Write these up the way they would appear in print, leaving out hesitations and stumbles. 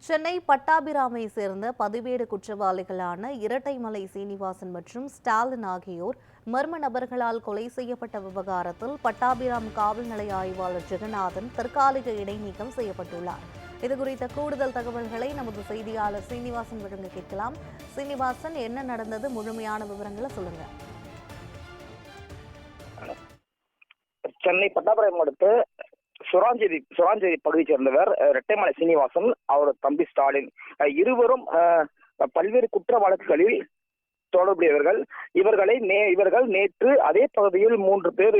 சென்னை பட்டாபிராமை சேர்ந்த பதிவேடு குற்றவாளிகளான இரட்டைமலை சீனிவாசன் மற்றும் ஸ்டாலின் ஆகியோர் மர்ம நபர்களால் கொலை செய்யப்பட்ட விவகாரத்தில் பட்டாபிராம் காவல் நிலைய ஆய்வாளர் ஜெகநாதன் தற்காலிக இடைநீக்கம் செய்யப்பட்டுள்ளார். இதுகுறித்த கூடுதல் தகவல்களை நமது செய்தியாளர் சீனிவாசன் வழங்க கேட்கலாம். சீனிவாசன், என்ன நடந்தது? முழுமையான விவரங்களை சொல்லுங்க. சென்னை பட்டாபிராம் அடுத்து சுராஞ்சேரி பகுதியை சேர்ந்தவர் இரட்டைமலை சீனிவாசன், அவரது தம்பி ஸ்டாலின். இருவரும் பல்வேறு குற்ற வழக்குகளில் தொடர்புடையவர்கள். இவர்கள் நேற்று அதே பகுதியில் 3 பேர்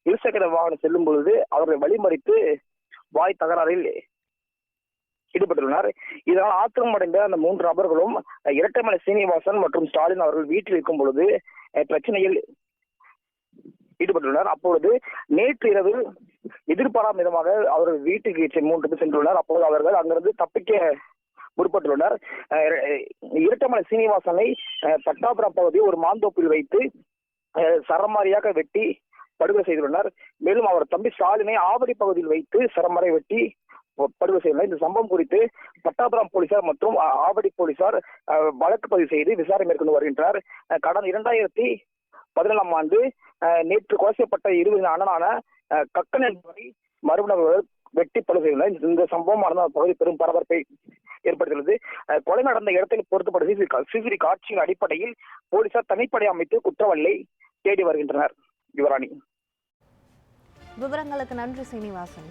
இருசக்கர வாகனம் செல்லும் பொழுது அவர்களை வழிமறித்து வாய் தகராறில் ஈடுபட்டுள்ளனர். இதனால் ஆத்திரமடைந்த அந்த 3 நபர்களும் இரட்டைமலை சீனிவாசன் மற்றும் ஸ்டாலின் அவர்கள் வீட்டில் இருக்கும் பொழுது பிரச்சனையில் ஈடுபட்டுள்ளனர். அப்பொழுது நேற்று இரவு எதிர்பாராத விதமாக அவர்கள் வீட்டுக்கு 3 பேர் சென்றுள்ளனர். அப்போது அவர்கள் அங்கிருந்து தப்பிக்க முற்பட்டுள்ளனர். இரட்டைமலை சீனிவாசனை பட்டாபிராம் பகுதியில் ஒரு மாந்தோப்பில் வைத்து சரமாரியாக வெட்டி படுகொலை செய்துள்ளனர். மேலும் அவர் தம்பி ஸ்டாலினை ஆவடி பகுதியில் வைத்து சரமாரி வெட்டி படுகொலை செய்துள்ளனர். இந்த சம்பவம் குறித்து பட்டாபிராம் போலீசார் மற்றும் ஆவடி போலீசார் வழக்கு பதிவு செய்து விசாரணை மேற்கொண்டு வருகின்றனர். கடந்த 2017ஆம் ஆண்டு நேற்று கொலை செய்யப்பட்ட 20 அண்ணனான கக்கன் என்பவரை மர்மநபர்கள் வெட்டி படுகொலை செய்துள்ளனர். இந்த சம்பவமானது பகுதி பெரும் பரபரப்பை ஏற்படுத்தியுள்ளது. கொலை நடந்த இடத்தில் பொருத்தப்பட்ட சிசிடிவி காட்சியின் அடிப்படையில் போலீசார் தனிப்படை அமைத்து குற்றவாளியை தேடி வருகின்றனர். யுவராணி, விவரங்களுக்கு நன்றி சீனிவாசன்.